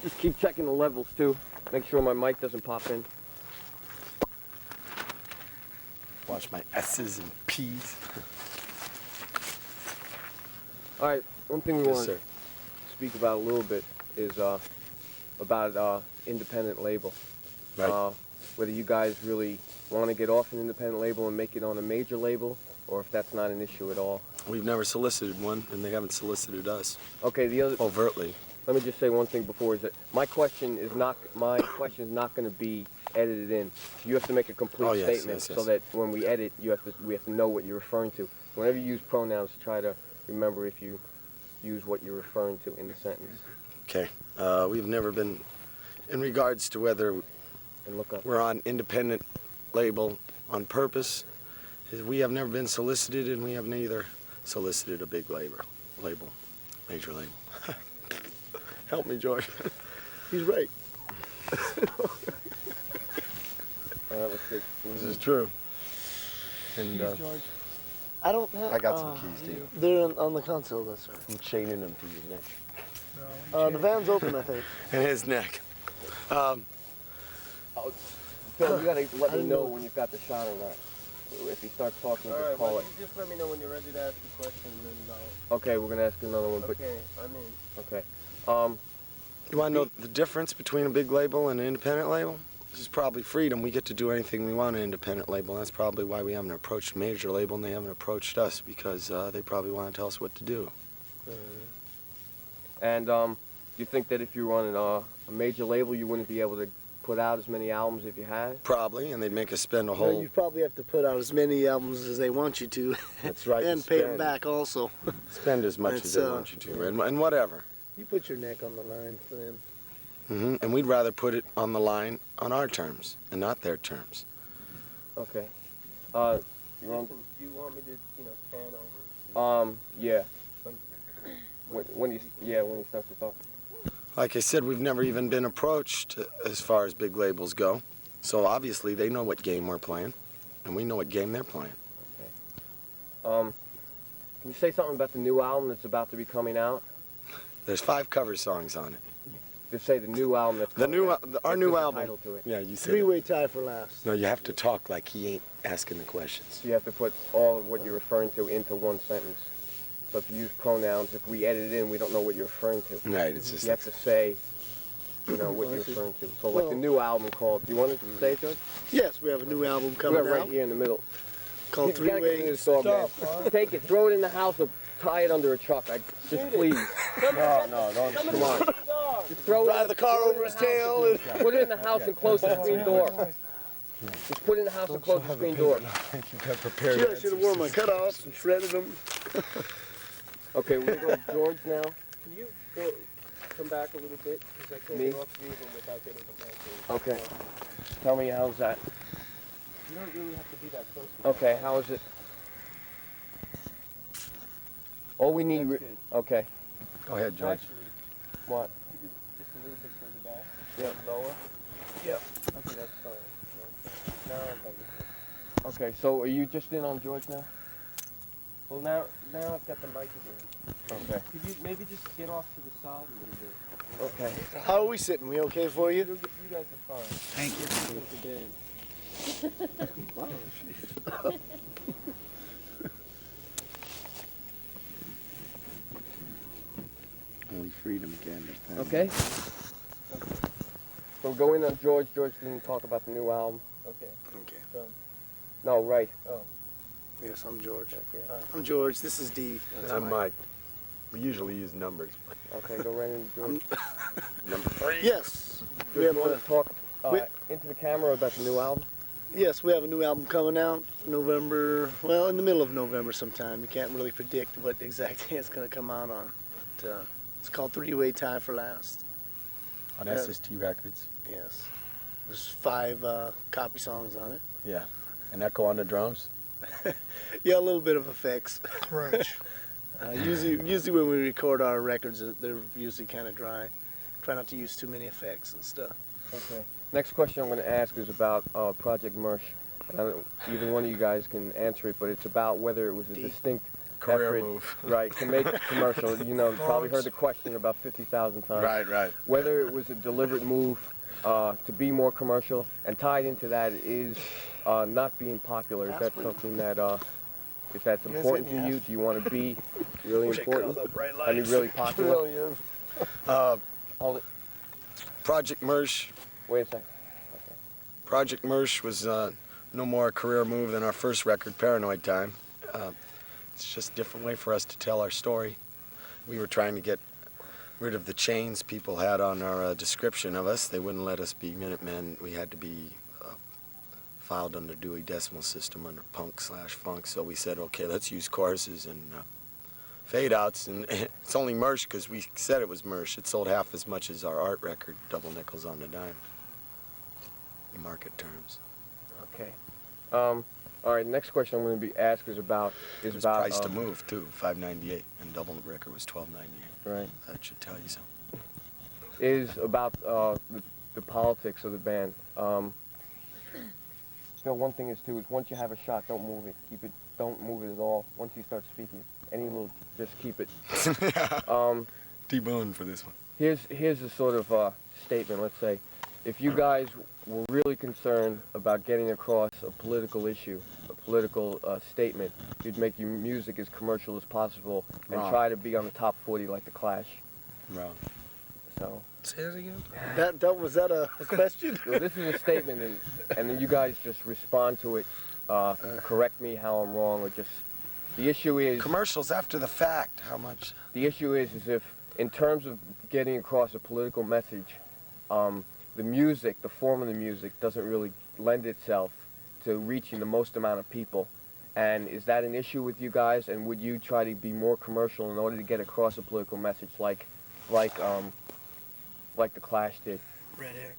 Just keep checking the levels too. Make sure my mic doesn't pop in. Watch my S's and P's. All right, one thing we want to speak about a little bit is about independent label. Right. Whether you guys really want to get off an independent label and make it on a major label, or if that's not an issue at all. We've never solicited one, and they haven't solicited us. Okay, the other overtly. Let me just say one thing before is that my question is not going to be edited in. You have to make a complete statement so that when we edit, we have to know what you're referring to. Whenever you use pronouns, try to remember if you use what you're referring to in the sentence. Okay. We've never been, in regards to whether we're on independent label on purpose, we have never been solicited, and we have neither solicited a big major label. Help me, George. He's right. Let's see. This is true. And George. I don't have. I got some keys, Steve. They're on the console. That's right. I'm chaining them to your neck. No, the van's open, I think. And his neck. Phil, you gotta let me know when you've got the shot or not. If he starts talking, just call it. Just let me know when you're ready to ask a question, and I'll... Okay, we're gonna ask another one. Okay, I'm in. Okay. You want to know the difference between a big label and an independent label? This is probably freedom. We get to do anything we want in an independent label. That's probably why we haven't approached a major label, and they haven't approached us, because they probably want to tell us what to do. And do you think that if you were on a major label, you wouldn't be able to put out as many albums if you had? Probably, and they'd make us spend a whole... No, you probably have to put out as many albums as they want you to. That's right. And pay them back also. Spend as much as they want you to, and whatever. You put your neck on the line for them. And we'd rather put it on the line on our terms and not their terms. Okay. Do you want me to, pan over? Yeah. When he starts to talk. Like I said, we've never even been approached as far as big labels go. So obviously they know what game we're playing, and we know what game they're playing. Okay. Can you say something about the new album that's about to be coming out? There's 5 cover songs on it. Just say the new album that's coming out. Our new album. Title to it. Yeah, you said Three-way tie for last. No, you have to talk like he ain't asking the questions. So you have to put all of what you're referring to into one sentence. So if you use pronouns, if we edit it in, we don't know what you're referring to. Right, it's just... You have to say, what you're referring to. So like the new album called, do you want to say it, George? Yes, we have a new album coming out. We're right here in the middle. Called Three-Way. Take it, throw it in the house, or tie it under a truck. Just please. No, come on. Just throw it. Drive the car over his tail. And put it in the house and close the screen door. Just put it in the house and close the screen door. I should have worn my cutoffs and shredded them. Okay, we're going to go to George now. Can you come back a little bit? Because I can't get off the even without getting them back. Okay. Tell me, how's that? You don't really have to be that close. Okay, how is it? All we need... Okay. Go ahead, George. Actually, what? Just a little bit further back. Yeah. Lower. Yep. Okay, that's fine. Yeah. Now I've got you. Okay, so are you just in on George now? Well, now I've got the mic again. Okay. Could you maybe just get off to the side a little bit? Okay. How are we sitting? We okay for you? You guys are fine. Thank you. Only freedom again. Okay. So go in on George. George can talk about the new album. Okay. Okay. Done. No, right. Oh. Yes, I'm George. Okay. I'm George. This is Dee. I'm Mike. We usually use numbers. Okay, go right into George. Number 3. Yes. Do you want to talk into the camera about the new album? Yes, we have a new album coming out November, well, in the middle of November sometime. You can't really predict what exact day it's going to come out on. But, it's called Three-Way Tie for Last. On SST Records. Yes. There's 5 copy songs on it. Yeah. And Echo on the drums? Yeah, a little bit of effects. Crunch. Usually when we record our records, they're usually kind of dry. Try not to use too many effects and stuff. Okay. Next question I'm going to ask is about Project Mersh. Either one of you guys can answer it, but it's about whether it was a distinct Career effort, move. right, can make it commercial. You know, probably heard the question about 50,000 times. Right. Whether it was a deliberate move to be more commercial, and tied into that is not being popular. Is that something that if that's important to you? Do you want to be really important? I mean, really popular? Really is. Hold it. Project Mersh. Wait a second. Okay. Project Mersh was no more a career move than our first record, Paranoid Time. It's just a different way for us to tell our story. We were trying to get rid of the chains people had on our description of us. They wouldn't let us be Minutemen. We had to be filed under Dewey Decimal System under punk/funk. So we said, okay, let's use choruses and fade outs. And it's only Mersh because we said it was Mersh. It sold half as much as our art record, Double Nickels on the Dime, in market terms. Okay. All right. Next question I'm going to be asked is about Price to move too, $5.98, and Double record was $12.98. Right. That should tell you something. Is about the politics of the band. You know, one thing is too is once you have a shot, don't move it. Keep it. Don't move it at all. Once you start speaking, any little, just keep it. T-bone for this one. Here's a sort of statement. Let's say, if you guys were really concerned about getting across a political issue, a political statement, you'd make your music as commercial as possible and try to be on the top 40 like the Clash. Wrong. So. Say that again? Was that a question? Well, this is a statement, and then you guys just respond to it, correct me how I'm wrong, or just, the issue is... Commercials after the fact, how much? The issue is if, in terms of getting across a political message, the music, the form of the music, doesn't really lend itself to reaching the most amount of people. And is that an issue with you guys, and would you try to be more commercial in order to get across a political message like the Clash did? Red hair.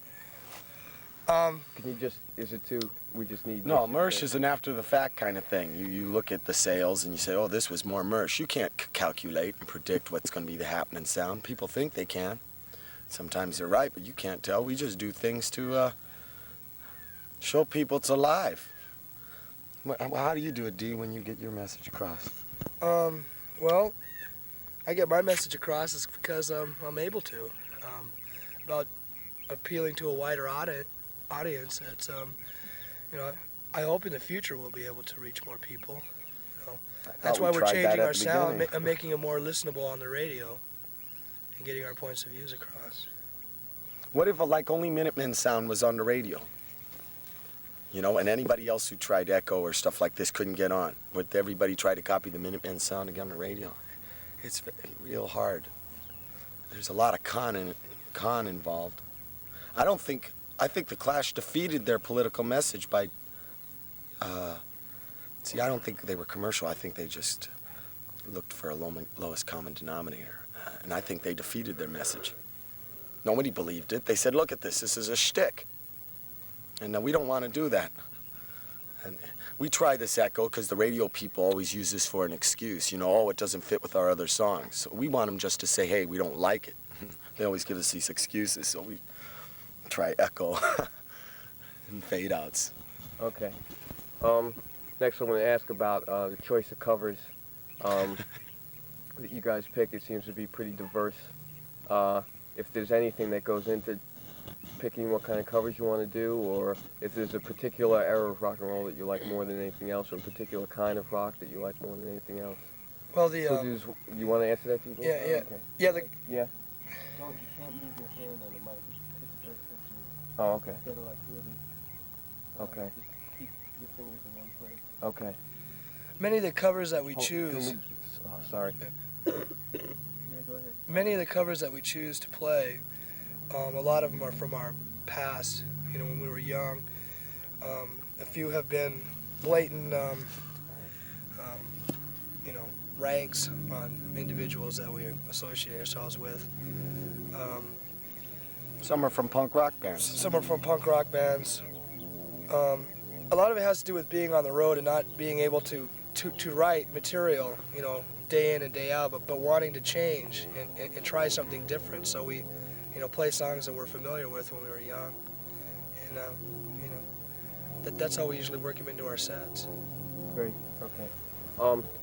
Can you just, is it too, we just need... No, Mersh is an after-the-fact kind of thing. You look at the sales and you say, oh, this was more Mersh. You can't calculate and predict what's going to be the happening sound. People think they can. Sometimes they're right, but you can't tell. We just do things to show people it's alive. How do you do it, D, when you get your message across? Well, I get my message across is because I'm able to. About appealing to a wider audience. It's, you know, I hope in the future we'll be able to reach more people. You know, that's why we're changing our sound and making it more listenable on the radio and getting our points of views across. What if like only Minutemen sound was on the radio? You know, and anybody else who tried Echo or stuff like this couldn't get on? Would everybody try to copy the Minutemen sound again on the radio? It's real hard. There's a lot of con involved. I think the Clash defeated their political message by, see, I don't think they were commercial. I think they just looked for a lowest common denominator. And I think they defeated their message. Nobody believed it. They said, look at this is a shtick. And we don't want to do that. And we try this Echo because the radio people always use this for an excuse. You know, oh, it doesn't fit with our other songs. So we want them just to say, hey, we don't like it. They always give us these excuses, so we try Echo and fade outs. Okay. Next I want to ask about the choice of covers that you guys pick. It seems to be pretty diverse. If there's anything that goes into picking what kind of covers you want to do, or if there's a particular era of rock and roll that you like more than anything else, or a particular kind of rock that you like more than anything else. Well, you want to answer that, people? Yeah. Okay. Yeah. Yeah. You can't move your hand on the mic. It's very sensitive. Oh, okay. You gotta like really. Okay. Just keep your fingers in one place. Okay. Many of the covers that we choose. Sorry. Yeah, go ahead. Many of the covers that we choose to play, a lot of them are from our past. You know, when we were young. A few have been blatant, you know, ranks on individuals that we associate ourselves with. Some are from punk rock bands. Some are from punk rock bands. A lot of it has to do with being on the road and not being able to write material, you know, day in and day out, but wanting to change and try something different. So we, you know, play songs that we're familiar with when we were young, and you know, that's how we usually work them into our sets. Great. Okay.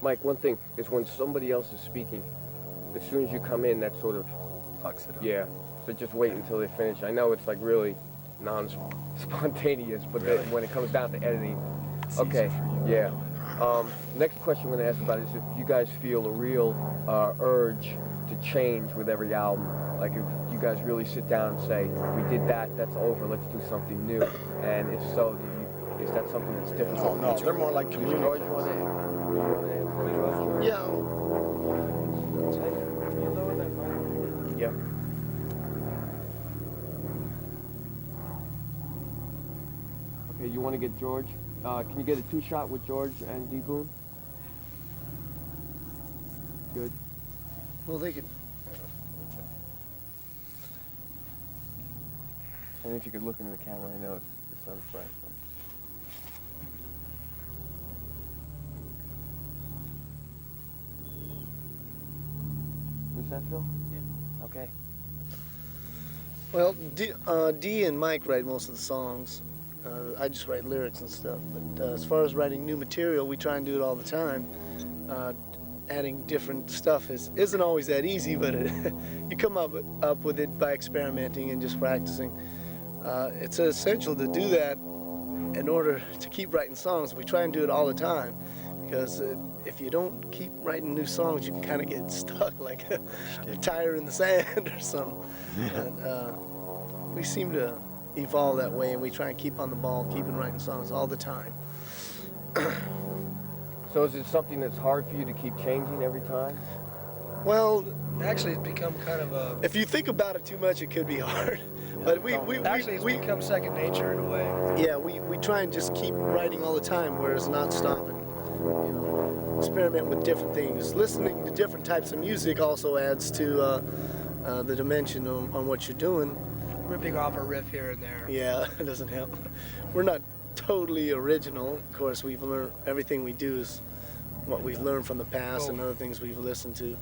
Mike, one thing is when somebody else is speaking, as soon as you come in, that sort of Fucks it up. yeah. So just wait until they finish. I know it's like really non-spontaneous, but Really? then when it comes down to editing, It's okay, easier for you. yeah. Next question I'm going to ask about is if you guys feel a real urge to change with every album. Like if you guys really sit down and say, we did that, that's over, let's do something new. And if so, is that something that's difficult? No, they're more like George, communicators. you want to answer? Yeah. Yeah. Okay, you want to get George? Can you get a two-shot with George and D. Boone? Good. Well, they could. And if you could look into the camera, I know it's the sun's bright. But... Was that Phil? Yeah. Okay. Well, D and Mike write most of the songs. I just write lyrics and stuff. But as far as writing new material, we try and do it all the time. Adding different stuff isn't always that easy, but you come up with it by experimenting and just practicing. It's essential to do that in order to keep writing songs. We try and do it all the time, because if you don't keep writing new songs, you can kind of get stuck like a tire in the sand or something. And we seem to evolve that way, and we try and keep on the ball, keeping writing songs all the time. So is it something that's hard for you to keep changing every time? Well, Actually, it's become kind of a. if you think about it too much, it could be hard. But It's become second nature in a way. yeah, we try and just keep writing all the time, whereas not stopping. You know, experiment with different things. Listening to different types of music also adds to the dimension on what you're doing. Ripping off a riff here and there. Yeah, it doesn't help. We're not totally original. Of course, we've learned everything we do is what we've learned from the past and other things we've listened to.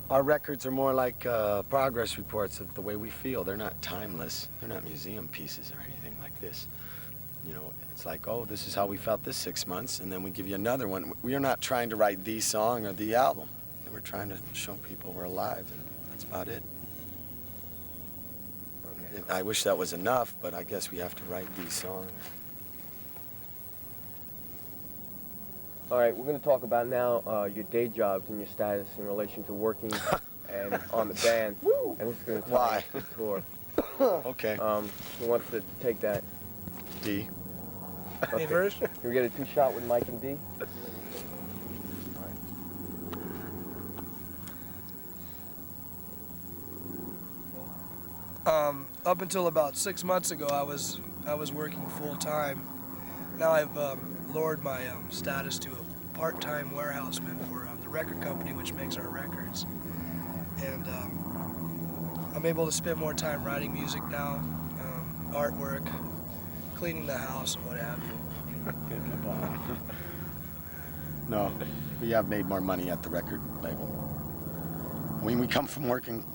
Our records are more like progress reports of the way we feel. They're not timeless. They're not museum pieces or anything like this. You know, it's like, oh, this is how we felt this 6 months, and then we give you another one. We are not trying to write the song or the album. We're trying to show people we're alive, and that's about it. I wish that was enough, but I guess we have to write these songs. All right, we're going to talk about now your day jobs and your status in relation to working and on the band. And this is going to tie into the tour. Okay. Who wants to take that? D. Okay. Me first? Can we get a two-shot with Mike and D? Up until about 6 months ago, I was working full time. Now I've lowered my status to a part-time warehouseman for the record company, which makes our records. And I'm able to spend more time writing music now, artwork, cleaning the house, and what have you. Hitting the ball. No, we have made more money at the record label. When we come from working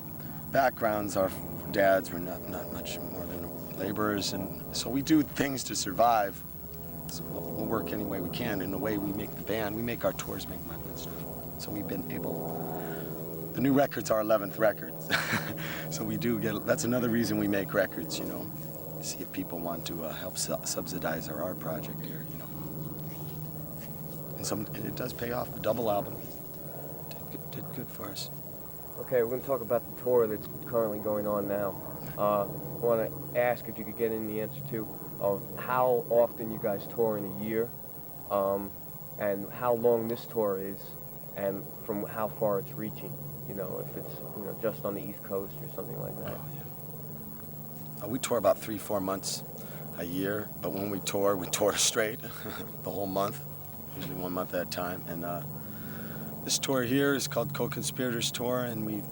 backgrounds, our dads were not much more than laborers, and so we do things to survive. So we'll work any way we can. In the way we make the band, we make our tours make money and stuff. So we've been able. The new record's our 11th record, so we do get. That's another reason we make records, you know. See if people want to help subsidize our art project here, you know. And it does pay off. The double album did good for us. Okay, we're going to talk about the tour that's currently going on now. I want to ask if you could get in the answer to of how often you guys tour in a year, and how long this tour is, and from how far it's reaching. You know, if it's just on the East Coast or something like that. Oh yeah. We tour about 3-4 months a year, but when we tour straight the whole month, usually 1 month at a time. And this tour here is called Co-Conspirators Tour, and we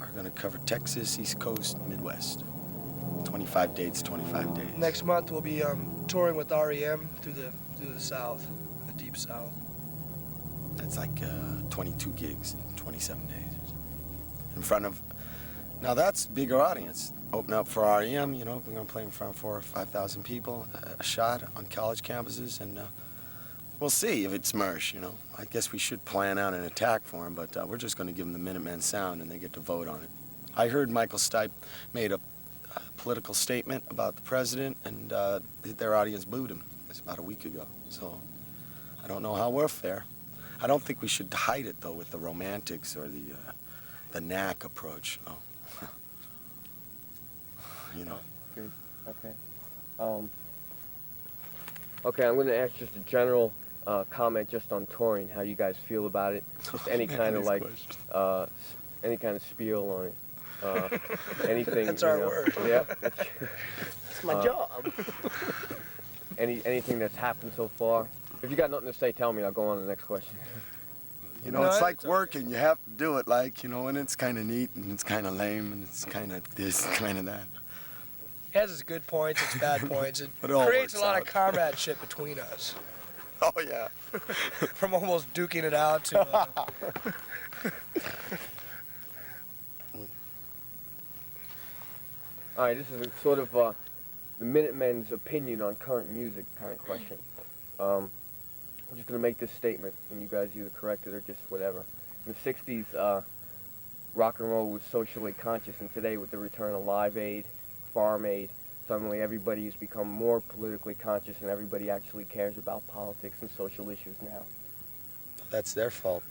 are going to cover Texas, East Coast, Midwest. 25 dates, 25 days. Next month we'll be touring with REM through the South, the Deep South. That's like 22 gigs in 27 days. In front of, now that's bigger audience. Open up for REM, you know, we're going to play in front of 4,000 or 5,000 people, a shot on college campuses, and We'll see if it's Mersh, you know. I guess we should plan out an attack for him, but we're just going to give them the Minutemen sound and they get to vote on it. I heard Michael Stipe made a political statement about the president, and their audience booed him. It was about a week ago, so I don't know how we'll fare. I don't think we should hide it, though, with the romantics or the knack approach. Oh. You know. Good. Okay. Okay, I'm going to ask just a general comment just on touring, how you guys feel about it. Just any kind of like, any kind of spiel on it. Anything. That's our word. Yeah. It's my job. Anything that's happened so far? If you got nothing to say, tell me. I'll go on to the next question. You know, it's like working. You have to do it, like, you know, and it's kind of neat, and it's kind of lame, and it's kind of this, kind of that. It has its good points, its bad points. It But it all creates a works lot out. of comradeship between us. Oh, yeah. From almost duking it out to... All right, this is a sort of the Minutemen's opinion on current music kind of question. I'm just going to make this statement, and you guys either correct it or just whatever. In the 60s, rock and roll was socially conscious, and today with the return of Live Aid, Farm Aid, suddenly everybody has become more politically conscious and everybody actually cares about politics and social issues now. That's their fault.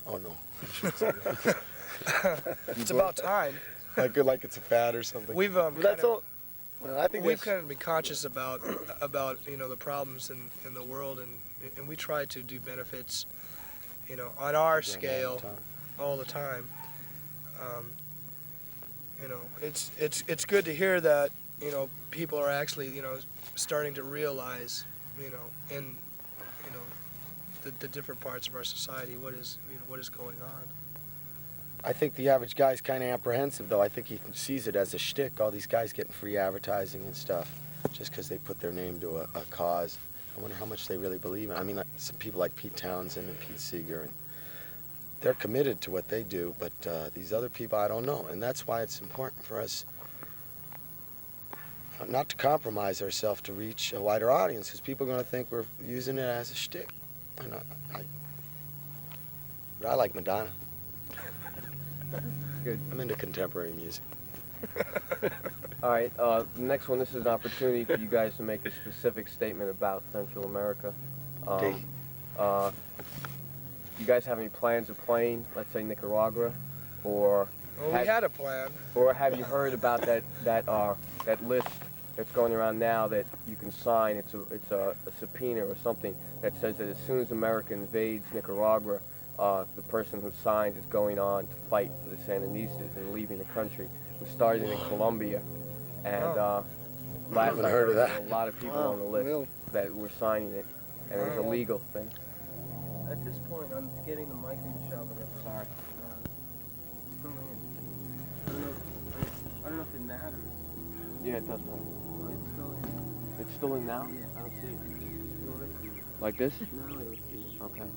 Oh, no. It's about time. Like it's a fad or something. We've That's all. Well, I think we've that's, kind of been conscious about you know, the problems in the world, and we try to do benefits, you know, on our scale all the time. You know, it's good to hear that, you know, people are actually, you know, starting to realize, you know, in, you know, the different parts of our society what is going on. I think the average guy's kind of apprehensive, though. I think he sees it as a shtick, all these guys getting free advertising and stuff, just because they put their name to a cause. I wonder how much they really believe in. I mean, like, some people like Pete Townsend and Pete Seeger, and they're committed to what they do, but these other people, I don't know. And that's why it's important for us not to compromise ourselves to reach a wider audience, because people are going to think we're using it as a shtick. And but I like Madonna. Good. I'm into contemporary music. All right, the next one, this is an opportunity for you guys to make a specific statement about Central America. You guys have any plans of playing, let's say, Nicaragua, or... Well, we had a plan. Or have you heard about that list that's going around now that you can sign? It's a subpoena or something that says that as soon as America invades Nicaragua, the person who signs is going on to fight for the Sandinistas and leaving the country. We started in Colombia, and last haven't heard of that. there were a lot of people on the list really? that were signing it, and it was a legal thing. At this point, I'm getting the mic in the shower. Sorry. Still in. I don't know if it matters. Yeah, it does matter. It's still in. It's still in now? Yeah. I don't see it. Still listening. Like this? Now I don't see it. Okay.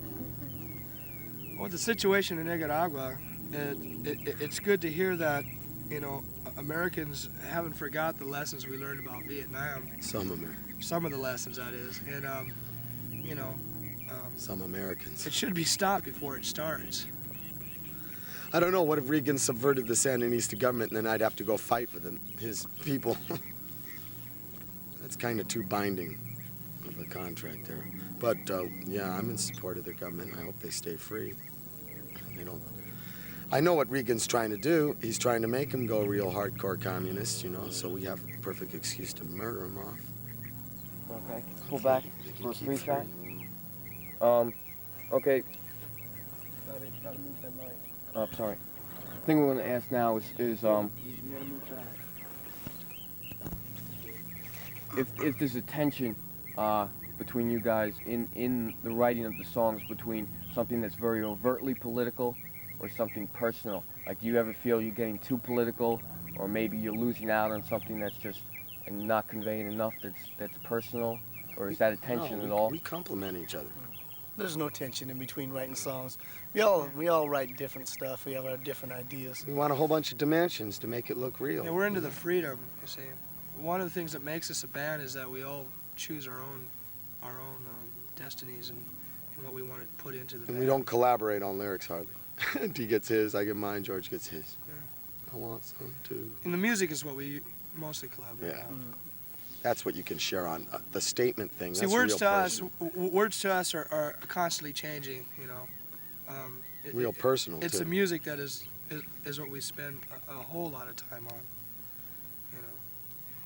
Well, the situation in Nicaragua, it's good to hear that, you know, Americans haven't forgot the lessons we learned about Vietnam. Some Americans. Some of the lessons, that is. And, you know, Some Americans. it should be stopped before it starts. I don't know, what if Reagan subverted the Sandinista government and then I'd have to go fight for them, his people? That's kind of too binding of a contract there. But, yeah, I'm in support of their government. I hope they stay free. They don't... I know what Reagan's trying to do. He's trying to make them go real hardcore communists, you know, so we have a perfect excuse to murder them off. Okay. Pull back They can for a keep free shot. Okay. Gotta move that mic. Oh, sorry. The thing we're going to ask now is You gotta move back. if there's a tension between you guys in the writing of the songs between something that's very overtly political or something personal. Like, do you ever feel you're getting too political, or maybe you're losing out on something that's just and not conveying enough that's personal, or is that a tension No, at all? We complement each other. there's no tension in between writing songs. We all write different stuff. We have our different ideas. We want a whole bunch of dimensions to make it look real. Yeah, we're into the freedom, you see. One of the things that makes us a band is that we all choose our own destinies and what we want to put into the And band. we don't collaborate on lyrics hardly. D gets his, I get mine, George gets his. Yeah. I want some too. And the music is what we mostly collaborate Yeah. on. That's what you can share on. The statement thing, See, that's words real to us, personal. words to us are constantly changing. You know, Real personal, It's too. the music that is what we spend a whole lot of time on. You know,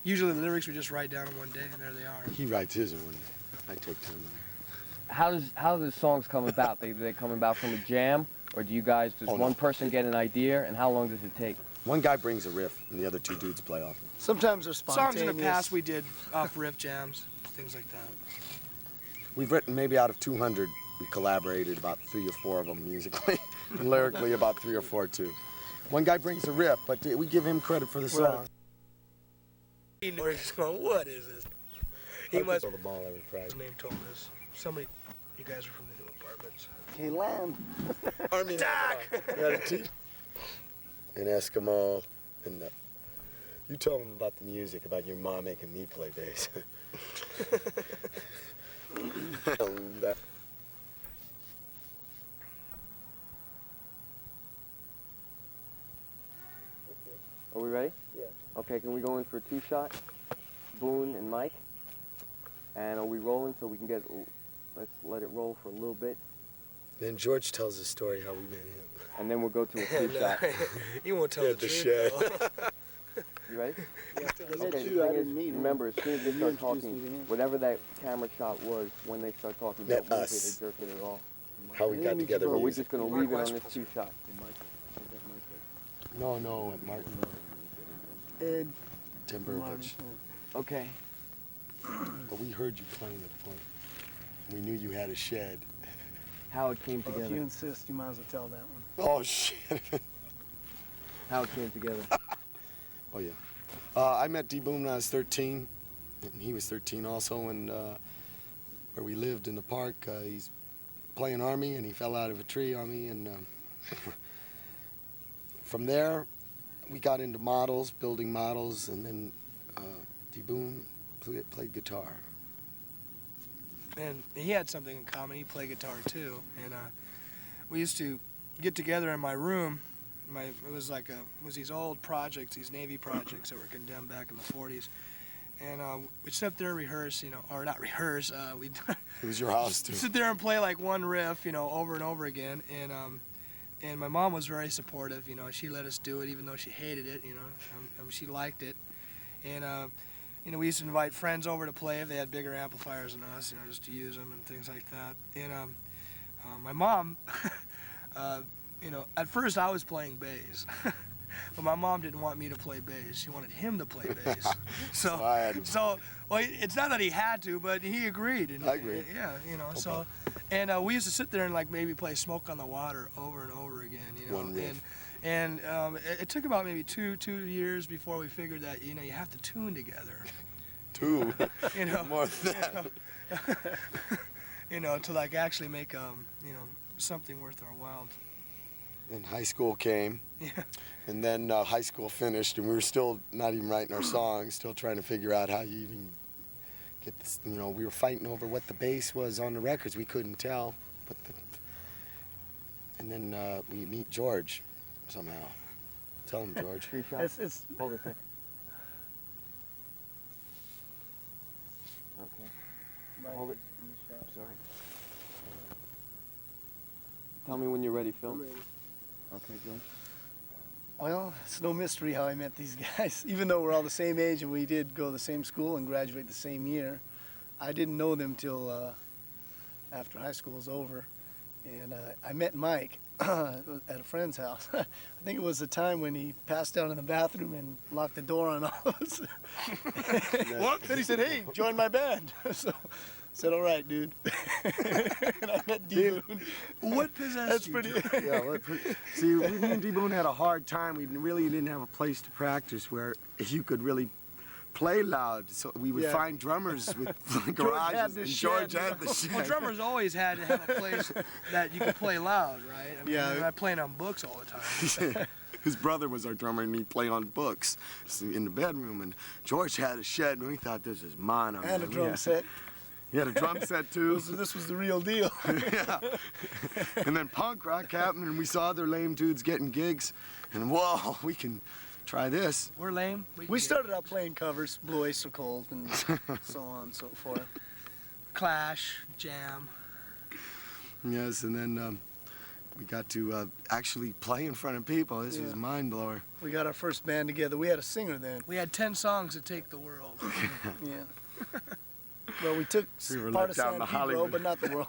usually the lyrics we just write down in one day, and there they are. He writes his in one day. I take time on it. How do the songs come about? They come about from a jam, or do you guys, does one person get an idea, and how long does it take? One guy brings a riff, and the other two dudes play off it. Sometimes they're spontaneous. Songs in the past we did off riff jams, things like that. We've written maybe out of 200, we collaborated about 3 or 4 of them musically, and lyrically about 3 or 4 too. One guy brings a riff, but we give him credit for the song. He knows he's going, what is this? He must. throw the ball every Friday. His name told us. Somebody, you guys are from the new apartments. Hey, Lamb. Army and Eskimo, and you tell them about the music, about your mom making me play bass. Are we ready? Yeah. Okay, can we go in for a 2-shot? Boone and Mike. And are we rolling so we can get, let's let it roll for a little bit. Then George tells the story how we met him. And then we'll go to a 3-shot. He won't tell the the truth. shed. You ready? Yeah. Okay, the thing is, remember, as soon as they start talking, whatever that camera shot was, when they start talking, Met don't move us. it or jerk it at all. How we got together. Or we're music. just going to leave it on this 2-shot. No, at Martin. Ed. Tim Burbridge. Okay. But we heard you playing at the point. We knew you had a shed. How it came Well, if you together. insist, you might as well tell that one. Oh, shit. How it came together. Oh, yeah. I met D-Boom when I was 13, and he was 13 also, and where we lived in the park, he's playing Army, and he fell out of a tree on me, and from there, we got into models, building models, and then D-Boom played guitar. And he had something in common. He played guitar too, and we used to get together in my room. It was these old projects, these Navy projects that were condemned back in the 40s, and we'd sit there and rehearse, or not rehearse. We'd It was your house, too. sit there and play like one riff, over and over again, and my mom was very supportive. She let us do it even though she hated it. She liked it, and we used to invite friends over to play if they had bigger amplifiers than us, just to use them and things like that. And my mom, at first I was playing bass, but my mom didn't want me to play bass. She wanted him to play bass. So I had to. Well, it's not that he had to, but he agreed. And, I agreed. Yeah, so, and we used to sit there and maybe play "Smoke on the Water" over and over again, One riff. And it took about maybe two years before we figured that you have to tune together. 2. More than that. To actually make something worth our while. And high school came. Yeah. And then high school finished, and we were still not even writing our songs, still trying to figure out how you even get this. We were fighting over what the bass was on the records. We couldn't tell. And then we meet George somehow. Tell him, George. 3 shots. It's Hold it a second. Okay. Hold it. Sorry. Tell me when you're ready, Phil. I'm ready. Okay, George. Well, it's no mystery how I met these guys. Even though we're all the same age and we did go to the same school and graduate the same year, I didn't know them till after high school was over. And I met Mike at a friend's house. I think it was the time when he passed out in the bathroom and locked the door on all of us. What? Then he said, "Hey, join my band." So I said, "All right, dude." And I met D-Boone. What possessed That's you? pretty. Yeah, see, me and D-Boone had a hard time. We really didn't have a place to practice where you could really play loud. So we would find drummers with garages, and George had the shed. Well, drummers always had to have a place that you could play loud, right? I mean, Yeah. we're not playing on books all the time. His brother was our drummer, and he'd play on books in the bedroom. And George had a shed, and we thought, this is mono. And a drum set. He had a drum set too. So this was the real deal. Yeah. And then punk rock happened, and we saw other lame dudes getting gigs, and whoa, we can try this. We're lame. We started out playing covers, Blue Oyster Cult, and so on and so forth. Clash, Jam. Yes, and then we got to actually play in front of people. This was mind blower. We got our first band together. We had a singer then. We had 10 songs to take the world. Yeah. Well, we took part of San Pedro, but not the world.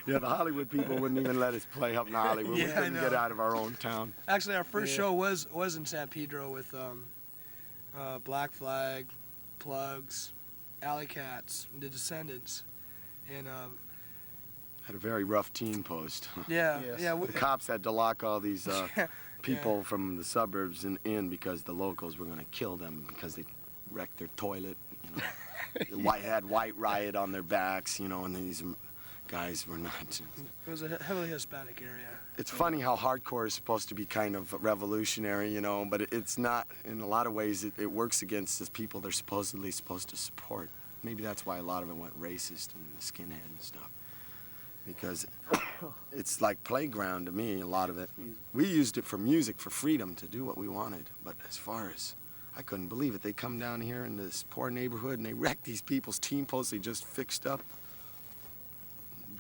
Yeah, the Hollywood people wouldn't even let us play up in Hollywood. Yeah, we couldn't get out of our own town. Actually, our first show was in San Pedro with Black Flag, Plugs, Alley Cats, The Descendants, and had a very rough teen post. yeah. The cops had to lock all these people from the suburbs in because the locals were going to kill them because they wrecked their toilet. You know. Had white riot on their backs, you know, and these guys were not. It was a heavily Hispanic area. It's funny how hardcore is supposed to be kind of revolutionary, you know, but it's not. In a lot of ways, it works against the people they're supposedly supposed to support. Maybe that's why a lot of it went racist and skinhead and stuff. Because it's like playground to me, a lot of it. We used it for music, for freedom, to do what we wanted. But as far as, I couldn't believe it. They come down here in this poor neighborhood and they wreck these people's team posts they just fixed up.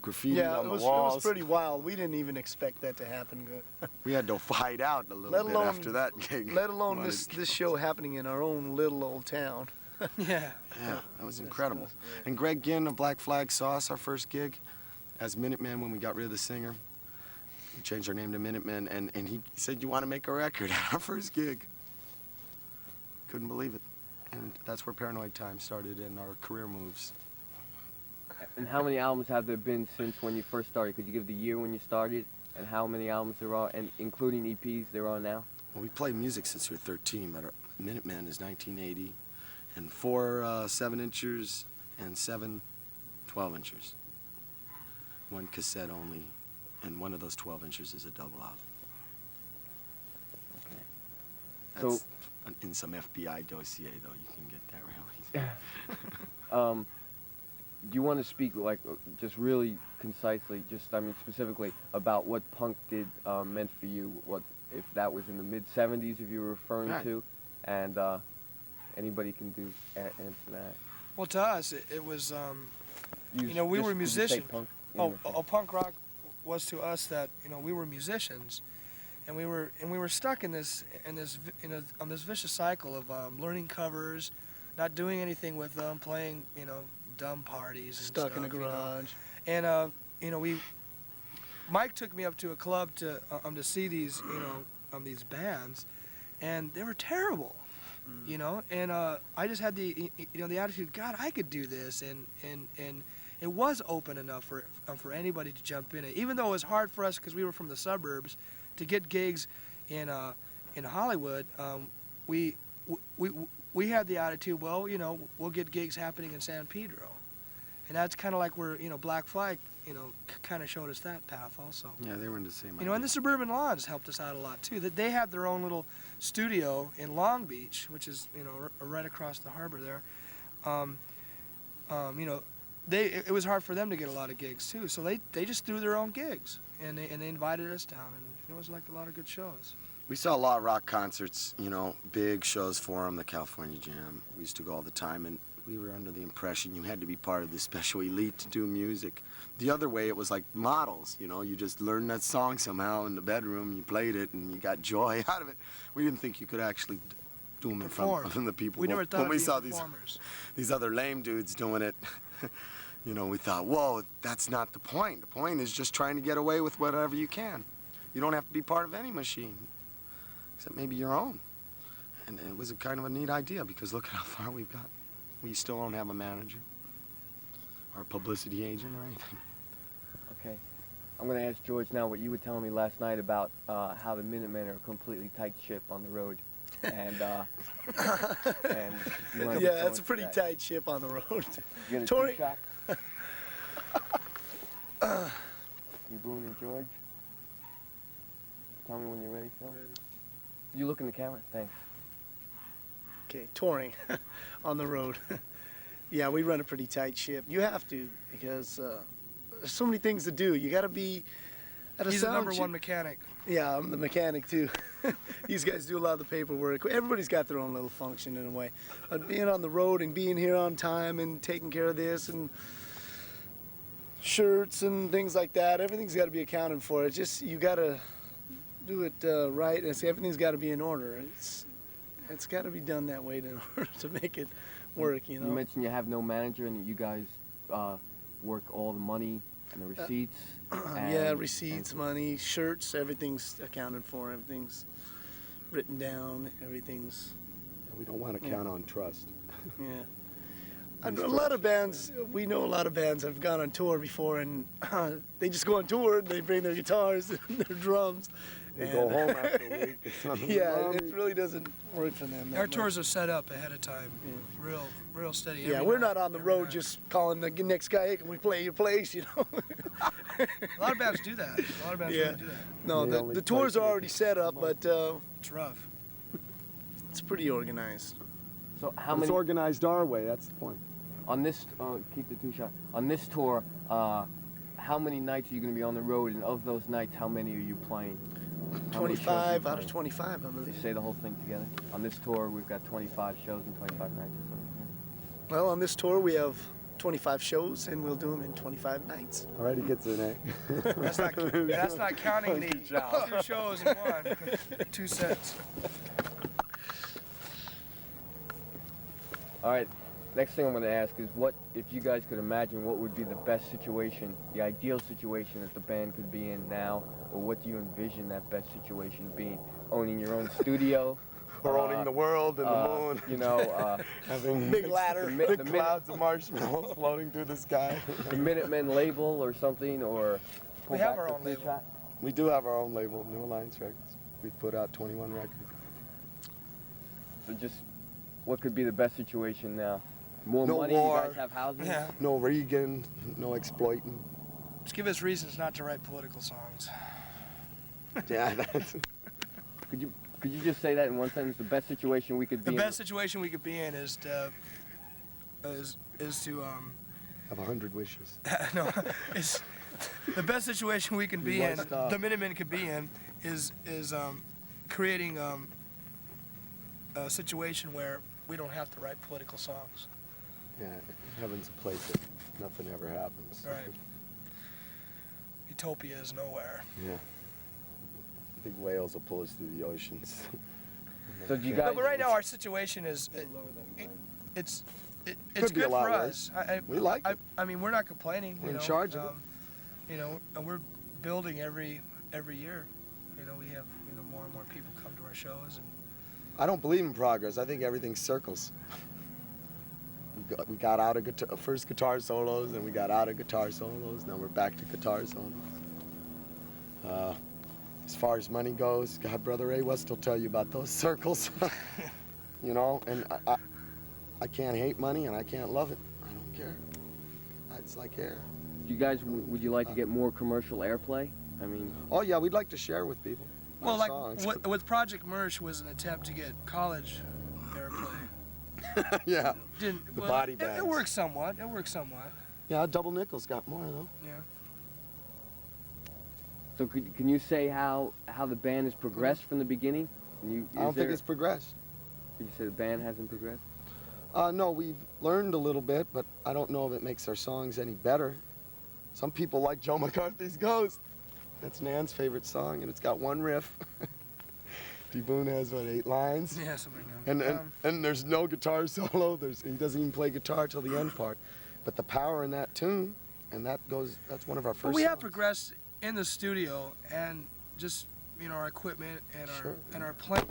Graffiti on the walls. It was pretty wild. We didn't even expect that to happen. We had to hide out a little bit after that gig. Let alone this show happening in our own little old town. Yeah, that was incredible. And Greg Ginn of Black Flag saw us our first gig as Minutemen when we got rid of the singer. We changed our name to Minutemen, and he said, "You want to make a record?" at our first gig. Couldn't believe it. And that's where Paranoid Time started in our career moves. And how many albums have there been since when you first started? Could you give the year when you started and how many albums there are, and including EPs there are now? Well, we played music since we were 13, but our Minutemen is 1980, and 4 7-inchers and 7 12-inchers. One cassette only, and one of those 12-inchers is a double album. Okay. That's in some FBI dossier, though, you can get that real easy. Do you want to speak, like, just really concisely, specifically about what punk meant for you? What, if that was in the mid-'70s, if you were referring to, and anybody can answer that. Well, to us, it was, we were musicians. Punk rock was to us that, we were musicians, and we were stuck on this vicious cycle of learning covers, not doing anything with them, playing, dumb parties and stuck stuff, in a garage. And Mike took me up to a club to see these these bands, and they were terrible, and I just had the attitude, God, I could do this, and it was open enough for anybody to jump in it, even though it was hard for us because we were from the suburbs to get gigs in Hollywood. We had the attitude, well, we'll get gigs happening in San Pedro. And that's kind of like where, Black Flag, kind of showed us that path also. Yeah, they were in the same idea. And the Suburban Lawns helped us out a lot, too. That they had their own little studio in Long Beach, which is, right across the harbor there. It was hard for them to get a lot of gigs, too. So they just threw their own gigs, and they invited us down, and it was like a lot of good shows. We saw a lot of rock concerts, big shows for them, the California Jam. We used to go all the time, and we were under the impression you had to be part of the special elite to do music. The other way, it was like models, you just learned that song somehow in the bedroom, you played it, and you got joy out of it. We didn't think you could actually do them in front of the people. We never thought when we saw performers. these other lame dudes doing it, we thought, whoa, that's not the point. The point is just trying to get away with whatever you can. You don't have to be part of any machine, except maybe your own. And it was a kind of a neat idea because look how far we've got. We still don't have a manager or a publicity agent or anything. Okay. I'm going to ask George now what you were telling me last night about how the Minutemen are a completely tight ship on the road. And yeah, it's a pretty tight ship on the road. You get a Tori. two-shot? You, Boone and George? Tell me when you're ready, Phil. You look in the camera. Thanks. Okay, touring on the road. Yeah, we run a pretty tight ship. You have to, because there's so many things to do. You got to be at a He's the sound #1 mechanic. Yeah, I'm the mechanic too. These guys do a lot of the paperwork. Everybody's got their own little function in a way. But being on the road and being here on time and taking care of this and shirts and things like that, everything's got to be accounted for. It's just, you got to do it right. Everything's got to be in order. It's got to be done that way in order to make it work, you know. You mentioned you have no manager and that you guys work all the money and the receipts. Yeah, receipts, money, shirts, everything's accounted for. Everything's written down. Everything's... We don't want to count on trust. Yeah. And a lot of bands, we know a lot of bands have gone on tour before, and they just go on tour and they bring their guitars and their drums. They go home after a week. Yeah, it really doesn't work for them. Our tours are set up ahead of time, real steady. Yeah, we're not on the road just calling the next guy, hey, can we play your place, you know? A lot of bands do that. A lot of bands really do that. No, the tours are already set up, but it's rough. It's pretty organized. So how It's many organized our way, that's the point. on this? Keep the two shot. On this tour, how many nights are you going to be on the road? And of those nights, how many are you playing? How many shows are you 25 out of playing? 25, I believe. Say the whole thing together. On this tour, we've got 25 shows and 25 nights. Or something. Well, on this tour, we have 25 shows, and we'll do them in 25 nights. Alright, he gets an A. That's not counting the 2 shows in one, 2 sets. All right. Next thing I'm going to ask is, what if you guys could imagine what would be the best situation, the ideal situation that the band could be in now, or what do you envision that best situation being? Owning your own studio, Or owning the world and the moon. You know, having Big ladder. big clouds of marshmallows floating through the sky. the Minutemen label or something, or We have our own label. We do have our own label, New Alliance Records. We've put out 21 records. So just, what could be the best situation now? More No money, war. you guys have houses? Yeah. No Reagan, no exploiting. Just give us reasons not to write political songs. Yeah, that's... Could you just say that in one sentence? The best situation we could be The in? best situation we could be in is to have 100 wishes. no, is the best situation we can be in. Stop. The Minutemen could be in is creating a situation where we don't have to write political songs. Yeah, heaven's a place that nothing ever happens. Right. Utopia is nowhere. Yeah. Big whales will pull us through the oceans. So do you No, guys... but right now our situation is it's Could be good a lot for worse. us. We like it. I mean, we're not complaining. We're you in know, charge of it. You know, and we're building every year. You know, we have more and more people come to our shows, and I don't believe in progress. I think everything circles. We got out of first guitar solos, and we got out of guitar solos. Now we're back to guitar solos. As far as money goes, God, Brother Ray West will tell you about those circles. You know, and I can't hate money, and I can't love it. I don't care. It's like air. You guys, would you like to get more commercial airplay? I mean... Oh yeah, we'd like to share with people. well, our like songs. with Project Mersh was an attempt to get college airplay. Yeah. Didn't The well, body it bags. worked somewhat. It worked somewhat. Yeah, Double Nickel's got more though. Yeah. So can you say how the band has progressed from the beginning? I don't think it's progressed. Did you say the band hasn't progressed? No, we've learned a little bit, but I don't know if it makes our songs any better. Some people like Joe McCarthy's Ghost. That's Nan's favorite song, and it's got one riff. D. Boone has, what, 8 lines? Yeah, something like that. And there's no guitar solo. He doesn't even play guitar till the end part. But the power in that tune, and that's one of our first But we have songs. progressed in the studio and just our equipment and Sure. our playing,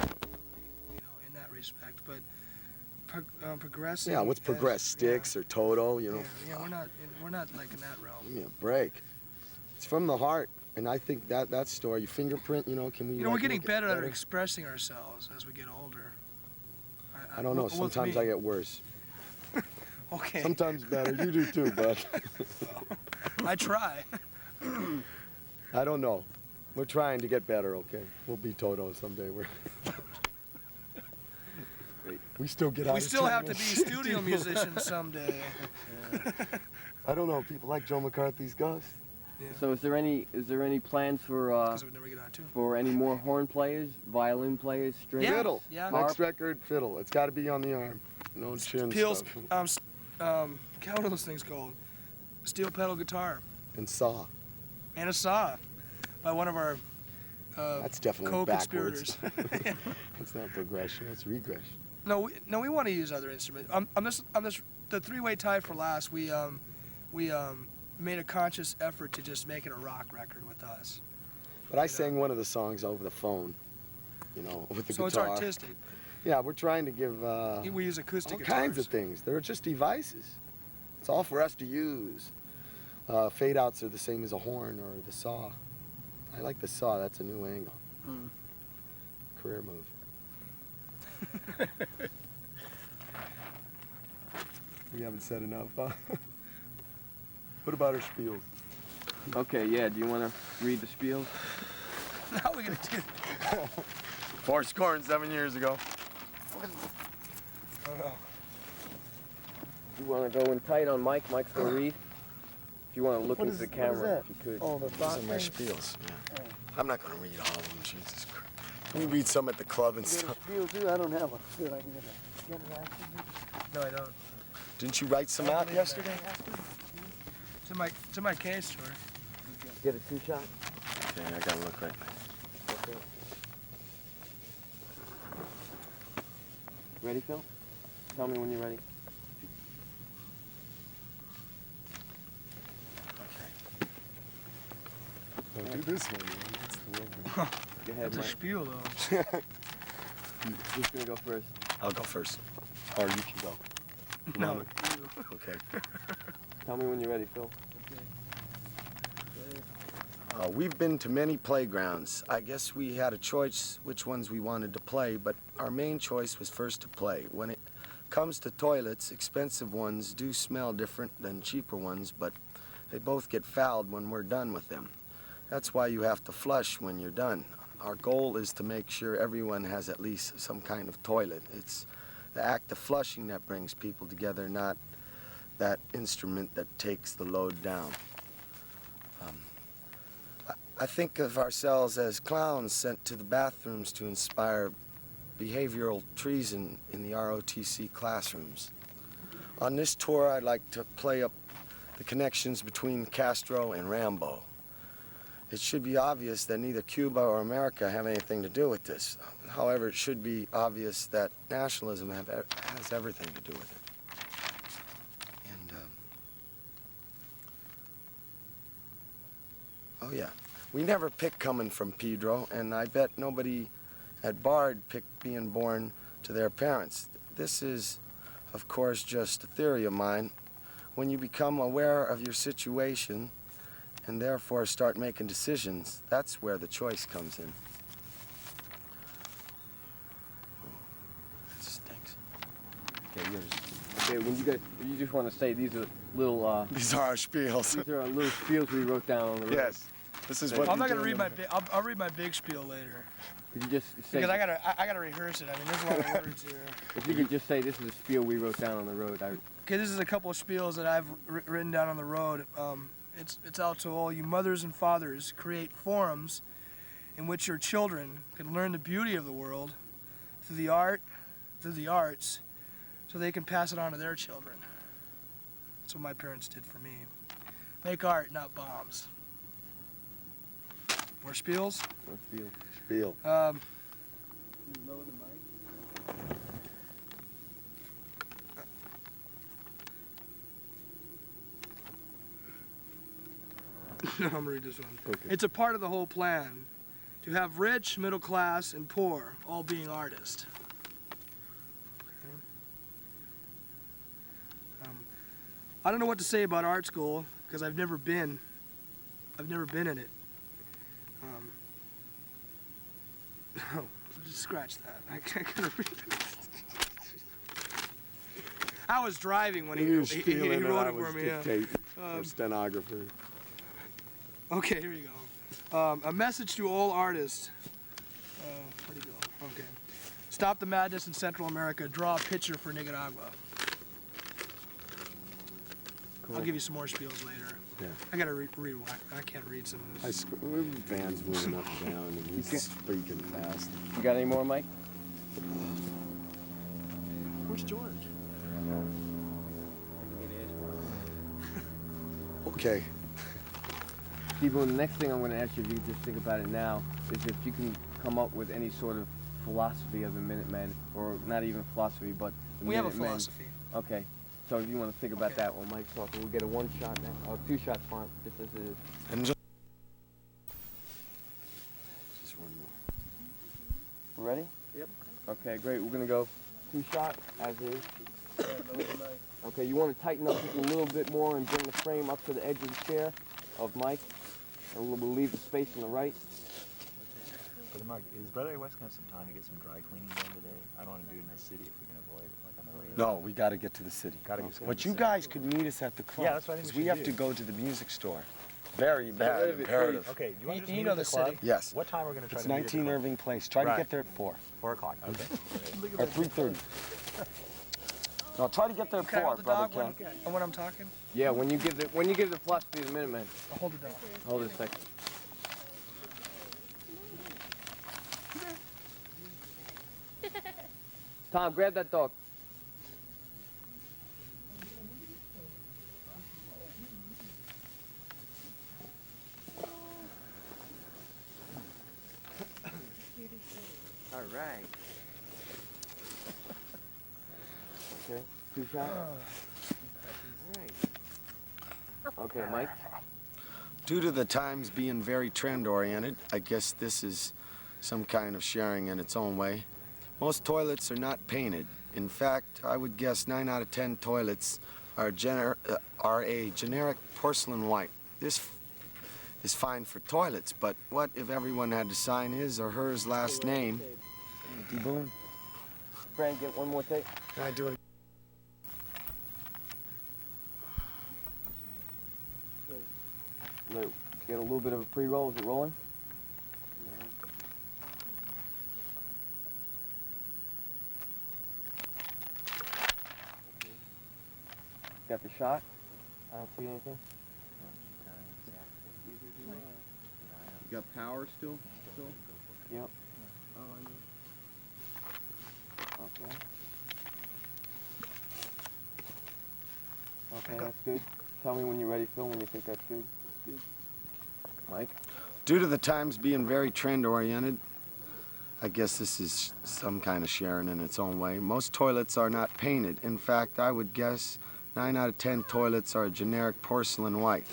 in that respect. But progressing. Yeah, what's progress? Sticks or Toto, Yeah, we're not like in that realm. Give me a break. It's from the heart, and I think that story, fingerprint, can we? We're getting make it better at expressing ourselves as we get older. I don't know. with Sometimes me. I get worse. Okay. Sometimes better. You do too, but I try. I don't know. We're trying to get better. Okay, we'll be Toto someday. We're Great. We still get out. We still have to be studio musicians someday. I don't know. People like Joe McCarthy's Ghost. Yeah. So is there any plans for any more horn players, violin players, string? Yeah. Fiddle. Yeah. Next record, fiddle. It's got to be on the arm. No chin Peels, stuff. what are those things called? Steel pedal guitar. And saw. And a saw by one of our that's definitely co-conspirators. That's not progression. That's regression. No, we want to use other instruments. On this the three-way tie for last. We made a conscious effort to just make it a rock record with us. But I sang one of the songs over the phone, you know, with the guitar. So it's artistic. Yeah, we're trying to give we use acoustic all guitars. kinds of things. They're just devices. It's all for us to use. Fade outs are the same as a horn or the saw. I like the saw. That's a new angle. Mm. Career move. We haven't said enough, huh? What about our spiels? Okay, yeah. Do you want to read the spiels? How are we gonna do that? 7 years ago. I don't know. You want to go in tight on Mike? Mike's gonna read. If you want to look What into is- the what is camera, that? if you could. Oh, the These thought are my thing? spiels. Yeah. Oh. I'm not going to read all of them. Jesus Christ. Can we read some at the club and You got a stuff? spiel too? I don't have one. Good, I can get that. You have a last one? No, I don't. Didn't you write some out yesterday? It's in my case, George. Get a two-shot. Okay, I got to look right. Okay. Ready, Phil? Tell me when you're ready. Don't do this one, man. That's the one. Go ahead, That's a Mike. spiel, though. Who's gonna go first? I'll go first. Or you can go. No. Okay. Tell me when you're ready, Phil. We've been to many playgrounds. I guess we had a choice which ones we wanted to play, but our main choice was first to play. When it comes to toilets, expensive ones do smell different than cheaper ones, but they both get fouled when we're done with them. That's why you have to flush when you're done. Our goal is to make sure everyone has at least some kind of toilet. It's the act of flushing that brings people together, not that instrument that takes the load down. I think of ourselves as clowns sent to the bathrooms to inspire behavioral treason in the ROTC classrooms. On this tour, I'd like to play up the connections between Castro and Rambo. It should be obvious that neither Cuba or America have anything to do with this. However, it should be obvious that nationalism has everything to do with it. And, oh yeah, we never picked coming from Pedro, and I bet nobody at Bard picked being born to their parents. This is, of course, just a theory of mine. When you become aware of your situation, and therefore start making decisions, that's where the choice comes in. Oh, that stinks. Okay, yours. Okay, when you just want to say these are little. These are our spiels. These are our little spiels we wrote down on the road. Yes. This is what I'm not we gonna do read in my the- big. I'll read my big spiel later. Could you just say? Because I gotta rehearse it. I mean, there's a lot of words here. If you could just say this is a spiel we wrote down on the road. Okay, this is a couple of spiels that I've written down on the road. It's out to all you mothers and fathers. Create forums in which your children can learn the beauty of the world through the arts, so they can pass it on to their children. That's what my parents did for me. Make art, not bombs. More spiels? More spiel. Spiel. Lower the mic. I'm gonna read this one. Okay. It's a part of the whole plan to have rich, middle class, and poor all being artists. Okay. I don't know what to say about art school because I've never been in it. No, just scratch that. I gotta read it. I was driving when he wrote it for me. Yeah. Stenographer. Okay, here we go. A message to all artists. Where'd he go? Okay. Stop the madness in Central America. Draw a picture for Nicaragua. Cool. I'll give you some more spiels later. Yeah. I gotta rewind. I can't read some of this. Van's moving up and down, and he's speaking fast. You got any more, Mike? Where's George? Okay. D-Boon, the next thing I'm going to ask you, if you could just think about it now, is if you can come up with any sort of philosophy of the Minutemen, or not even philosophy, but the We have a Minutemen. philosophy. Okay. So if you want to think about that while Mike's talking, we'll get a one shot now. Oh, 2 shots, fine, just as it is. And just one more. Ready? Yep. Okay, great. We're going to go 2 shot as is. Okay, you want to tighten up just a little bit more and bring the frame up to the edge of the chair of Mike. And we'll leave the space on the right. Brother Mark, is Brother West going to have some time to get some dry cleaning done today? I don't want to do it in the city if we can avoid it, like on the way. No, we got to get to the city. But you guys could meet us at the club. Yeah, that's what I think we we should have do. to go to the music store. Very bad, imperative. Okay, you want to just You meet know at the the club? city. Yes. What time are we going to try It's to meet at the 19 club? Irving Place. Try to Right. get there at 4. 4 o'clock, okay. Or 3:30. No, try to get there at Can I 4, hold the Brother dog Ken. when I'm talking? Yeah, when you give the philosophy of the Minutemen. I'll hold the dog. Hold it a second. Tom, grab that dog. All right. Okay, 2 shots. All right. Okay, Mike. Due to the times being very trend-oriented, I guess this is some kind of sharing in its own way. Most toilets are not painted. In fact, I would guess 9 out of 10 toilets are a generic porcelain white. This is fine for toilets, but what if everyone had to sign his or hers last name? D-Boon. Fran, get one more take. Can I do it? Get a little bit of a pre-roll. Is it rolling? Got the shot? I don't see anything. You got power still? Yep. Oh, I know. Okay. Okay, that's good. Tell me when you're ready, Phil, when you think that's good. Mike? Due to the times being very trend-oriented, I guess this is some kind of sharing in its own way. Most toilets are not painted. In fact, I would guess 9 out of 10 toilets are a generic porcelain white.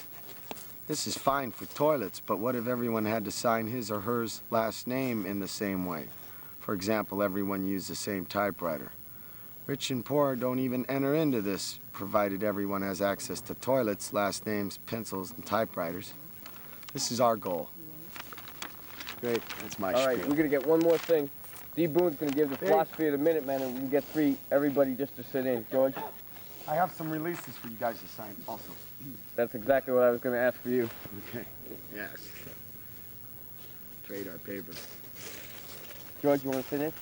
This is fine for toilets, but what if everyone had to sign his or hers last name in the same way? For example, everyone used the same typewriter. Rich and poor don't even enter into this, provided everyone has access to toilets, last names, pencils, and typewriters. This is our goal. Great. That's my All right, spiel. we're going to get one more thing. D. Boone's going to give the philosophy of the Minutemen, and we can get everybody just to sit in. George? I have some releases for you guys to sign also. That's exactly what I was going to ask for you. Okay. Yes. Trade our papers. George, you want to sit in?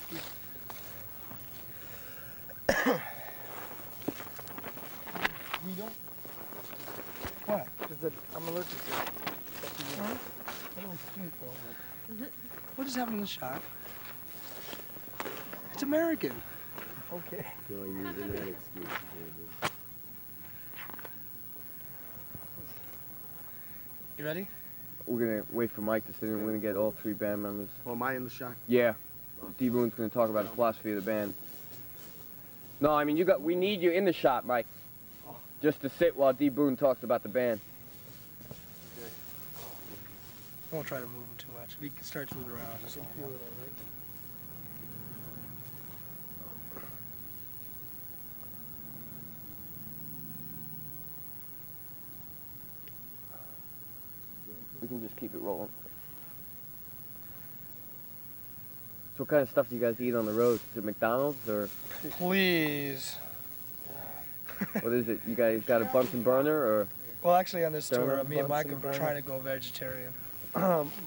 You don't? What? Because I'm allergic to it. Huh? I don't think so. What just happened in the shop? It's American. Okay. Still using that excuse. You ready? We're going to wait for Mike to sit in. We're going to get all 3 band members. Oh, am I in the shot? Yeah. D. Boone's going to talk about the philosophy of the band. No, I mean, we need you in the shot, Mike. Just to sit while D. Boone talks about the band. I won't try to move him too much. If he starts moving around, just let him know. We can just keep it rolling. So what kind of stuff do you guys eat on the road? Is it McDonald's or Please. what is it? You guys got a Bunsen burner or? Well, actually, on this tour, Don't me and Mike Bunsen are burner. trying to go vegetarian.